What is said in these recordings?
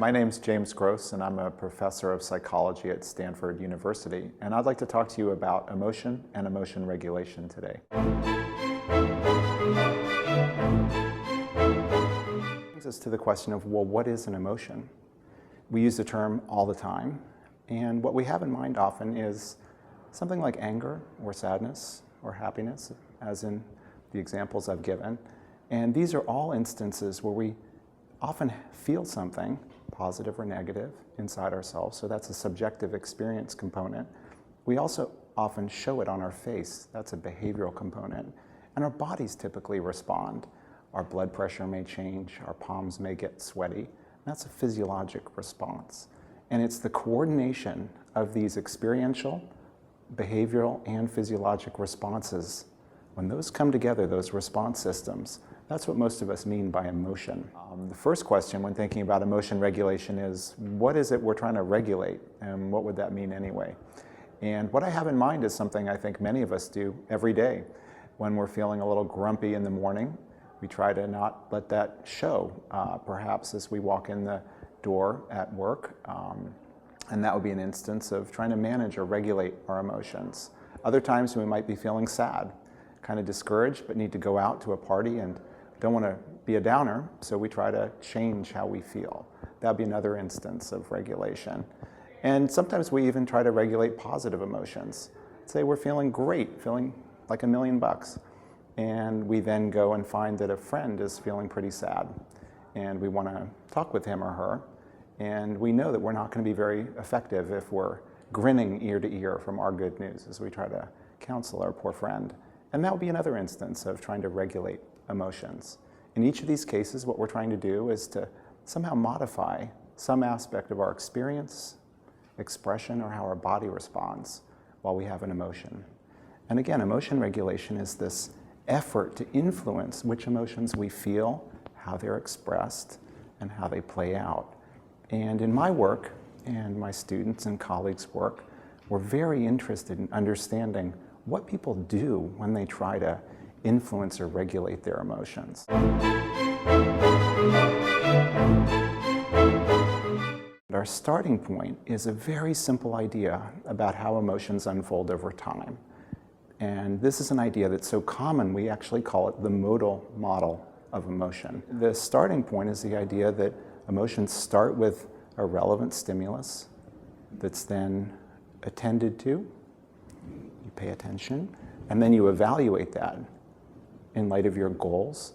My name's James Gross, and I'm a professor of psychology at Stanford University. And I'd like to talk to you about emotion and emotion regulation today. Brings us to the question of, well, what is an emotion? We use the term all the time, and what we have in mind often is something like anger or sadness or happiness, as in the examples I've given. And these are all instances where we often feel something, positive or negative, inside ourselves, so that's a subjective experience component. We also often show it on our face, that's a behavioral component. And our bodies typically respond. Our blood pressure may change, our palms may get sweaty, that's a physiologic response. And it's the coordination of these experiential, behavioral, and physiologic responses. When those come together, those response systems, that's what most of us mean by emotion. The first question when thinking about emotion regulation is, what is it we're trying to regulate, and what would that mean anyway? And what I have in mind is something I think many of us do every day. When we're feeling a little grumpy in the morning, we try to not let that show, perhaps as we walk in the door at work. And that would be an instance of trying to manage or regulate our emotions. Other times we might be feeling sad, kind of discouraged, but need to go out to a party and don't want to be a downer, so we try to change how we feel. That would be another instance of regulation. And sometimes we even try to regulate positive emotions. Say we're feeling great, feeling like $1,000,000, and we then go and find that a friend is feeling pretty sad, and we want to talk with him or her, and we know that we're not going to be very effective if we're grinning ear to ear from our good news as we try to counsel our poor friend. And that would be another instance of trying to regulate emotions. In each of these cases, what we're trying to do is to somehow modify some aspect of our experience, expression, or how our body responds while we have an emotion. And again, emotion regulation is this effort to influence which emotions we feel, how they're expressed, and how they play out. And in my work, and my students' and colleagues' work, we're very interested in understanding what people do when they try to influence or regulate their emotions. Our starting point is a very simple idea about how emotions unfold over time. And this is an idea that's so common, we actually call it the modal model of emotion. The starting point is the idea that emotions start with a relevant stimulus that's then attended to. You pay attention, and then you evaluate that in light of your goals,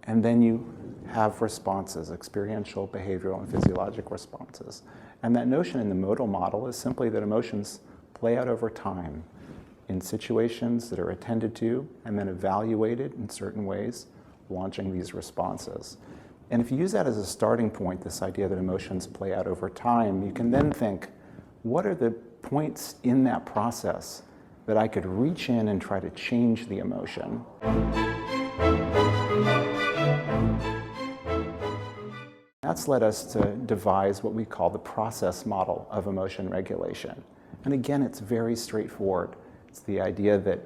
and then you have responses, experiential, behavioral, and physiologic responses. And that notion in the modal model is simply that emotions play out over time in situations that are attended to and then evaluated in certain ways, launching these responses. And if you use that as a starting point, this idea that emotions play out over time, you can then think, what are the points in that process that I could reach in and try to change the emotion? That's led us to devise what we call the process model of emotion regulation. And again, it's very straightforward. It's the idea that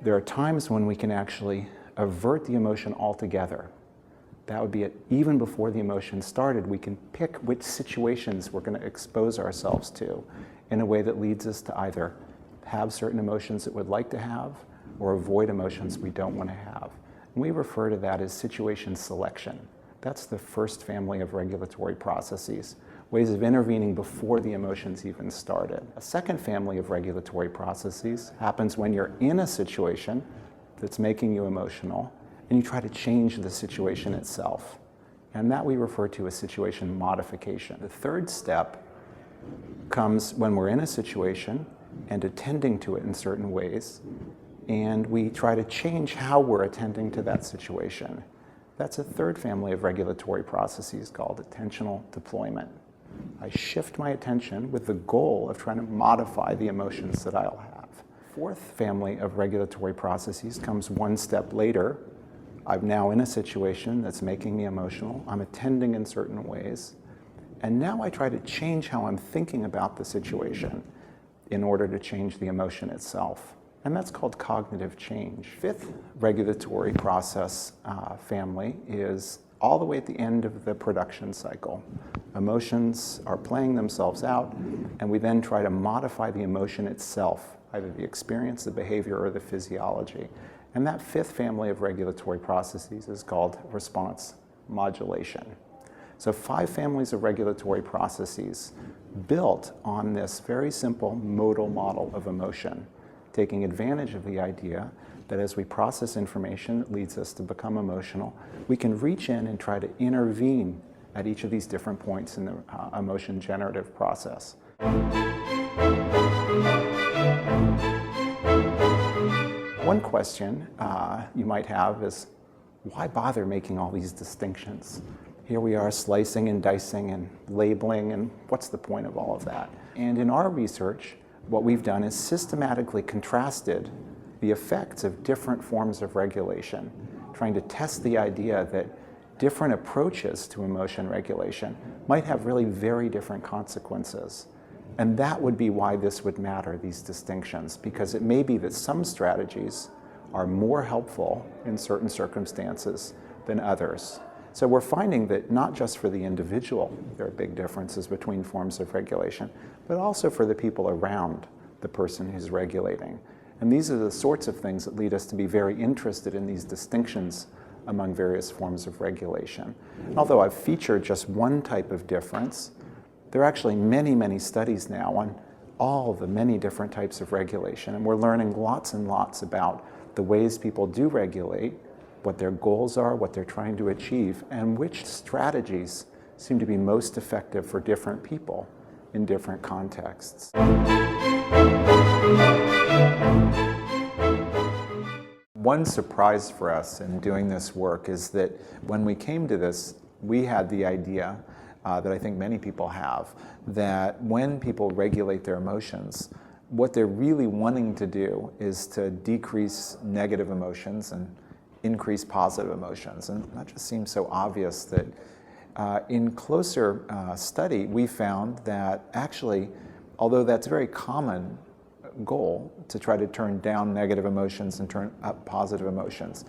there are times when we can actually avert the emotion altogether. That would be it. Even before the emotion started, we can pick which situations we're going to expose ourselves to in a way that leads us to either have certain emotions that we'd like to have or avoid emotions we don't want to have. And we refer to that as situation selection. That's the first family of regulatory processes, ways of intervening before the emotions even started. A second family of regulatory processes happens when you're in a situation that's making you emotional and you try to change the situation itself. And that we refer to as situation modification. The third step comes when we're in a situation and attending to it in certain ways, and we try to change how we're attending to that situation. That's a third family of regulatory processes called attentional deployment. I shift my attention with the goal of trying to modify the emotions that I'll have. Fourth family of regulatory processes comes one step later. I'm now in a situation that's making me emotional. I'm attending in certain ways. And now I try to change how I'm thinking about the situation in order to change the emotion itself. And that's called cognitive change. Fifth regulatory process family is all the way at the end of the production cycle. Emotions are playing themselves out, and we then try to modify the emotion itself, either the experience, the behavior, or the physiology. And that fifth family of regulatory processes is called response modulation. So 5 families of regulatory processes built on this very simple modal model of emotion, taking advantage of the idea that as we process information that leads us to become emotional, we can reach in and try to intervene at each of these different points in the emotion generative process. One question you might have is, why bother making all these distinctions? Here we are slicing and dicing and labeling, and what's the point of all of that? And in our research, what we've done is systematically contrasted the effects of different forms of regulation, trying to test the idea that different approaches to emotion regulation might have really very different consequences. And that would be why this would matter, these distinctions, because it may be that some strategies are more helpful in certain circumstances than others. So we're finding that not just for the individual, there are big differences between forms of regulation, but also for the people around the person who's regulating. And these are the sorts of things that lead us to be very interested in these distinctions among various forms of regulation. Although I've featured just one type of difference, there are actually many, many studies now on all the many different types of regulation, and we're learning lots and lots about the ways people do regulate, what their goals are, what they're trying to achieve, and which strategies seem to be most effective for different people in different contexts. One surprise for us in doing this work is that when we came to this, we had the idea that I think many people have, that when people regulate their emotions, what they're really wanting to do is to decrease negative emotions and increase positive emotions. And that just seems so obvious that in closer study, we found that actually, although that's a very common goal to try to turn down negative emotions and turn up positive emotions,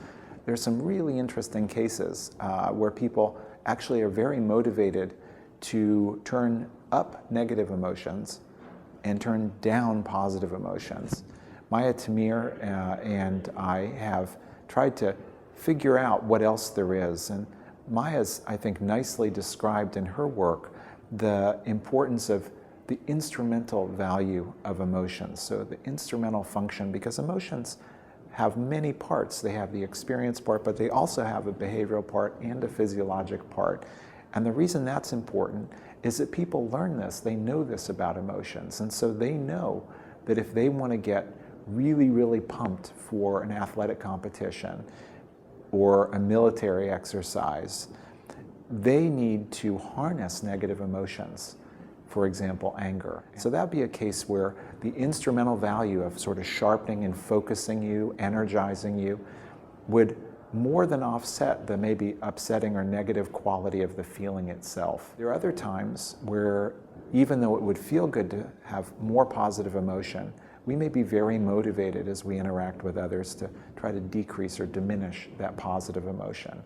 there's some really interesting cases where people actually are very motivated to turn up negative emotions and turn down positive emotions. Maya Tamir and I have tried to figure out what else there is. And Maya's, I think, nicely described in her work the importance of the instrumental value of emotions. So the instrumental function, because emotions have many parts. They have the experience part, but they also have a behavioral part and a physiologic part. And the reason that's important is that people learn this, they know this about emotions. And so they know that if they want to get really, really pumped for an athletic competition or a military exercise, they need to harness negative emotions, for example, anger. So that'd be a case where the instrumental value of sort of sharpening and focusing you, energizing you, would more than offset the maybe upsetting or negative quality of the feeling itself. There are other times where, even though it would feel good to have more positive emotion, we may be very motivated as we interact with others to try to decrease or diminish that positive emotion.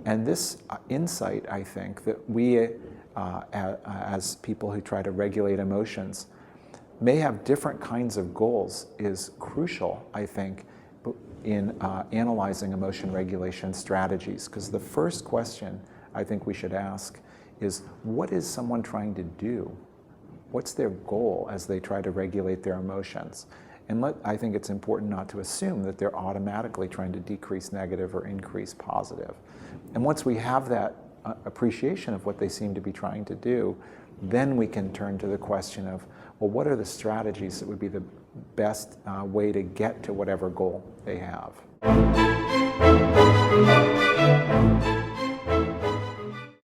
And this insight, I think, that we as people who try to regulate emotions may have different kinds of goals is crucial, I think, in analyzing emotion regulation strategies. Because the first question I think we should ask is, what is someone trying to do? What's their goal as they try to regulate their emotions? And I think it's important not to assume that they're automatically trying to decrease negative or increase positive. And once we have that appreciation of what they seem to be trying to do, then we can turn to the question of, well, what are the strategies that would be the best way to get to whatever goal they have?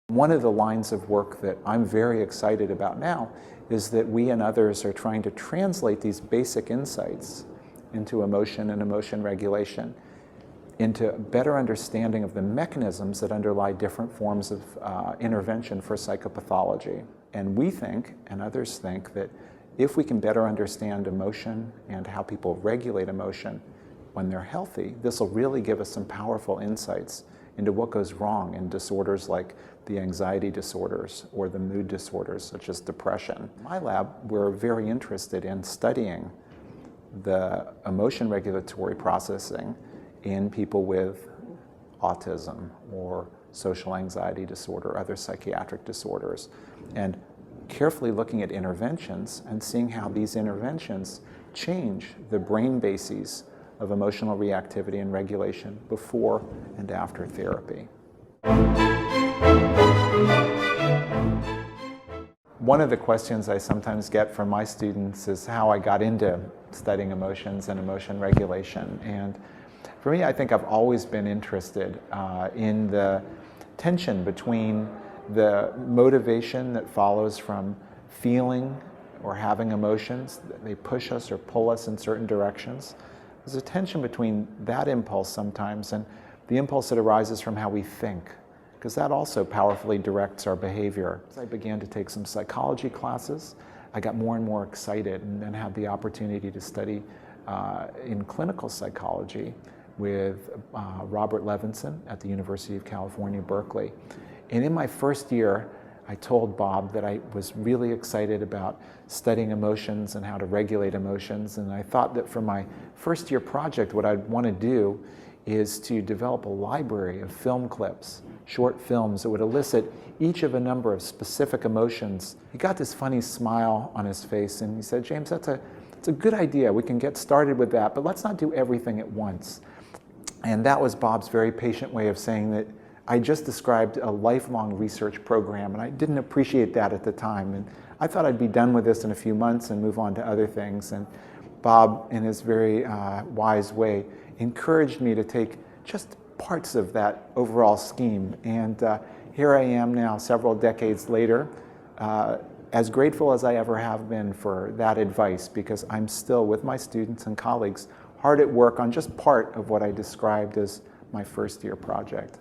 One of the lines of work that I'm very excited about now is that we and others are trying to translate these basic insights into emotion and emotion regulation into a better understanding of the mechanisms that underlie different forms of intervention for psychopathology. And we think, and others think, that if we can better understand emotion and how people regulate emotion when they're healthy, this will really give us some powerful insights into what goes wrong in disorders like the anxiety disorders or the mood disorders such as depression. In my lab, we're very interested in studying the emotion regulatory processing in people with autism or social anxiety disorder, other psychiatric disorders, and carefully looking at interventions and seeing how these interventions change the brain bases of emotional reactivity and regulation before and after therapy. One of the questions I sometimes get from my students is how I got into studying emotions and emotion regulation. And for me, I think I've always been interested in the tension between the motivation that follows from feeling or having emotions. They push us or pull us in certain directions. There's a tension between that impulse sometimes and the impulse that arises from how we think, because that also powerfully directs our behavior. As I began to take some psychology classes, I got more and more excited and then had the opportunity to study in clinical psychology with Robert Levinson at the University of California, Berkeley. And in my first year, I told Bob that I was really excited about studying emotions and how to regulate emotions. And I thought that for my first year project, what I'd want to do is to develop a library of film clips, short films that would elicit each of a number of specific emotions. He got this funny smile on his face and he said, "James, that's a good idea. We can get started with that, but let's not do everything at once." And that was Bob's very patient way of saying that I just described a lifelong research program, and I didn't appreciate that at the time. And I thought I'd be done with this in a few months and move on to other things. And Bob, in his very wise way, encouraged me to take just parts of that overall scheme. And here I am now, several decades later, as grateful as I ever have been for that advice, because I'm still, with my students and colleagues, hard at work on just part of what I described as my first year project.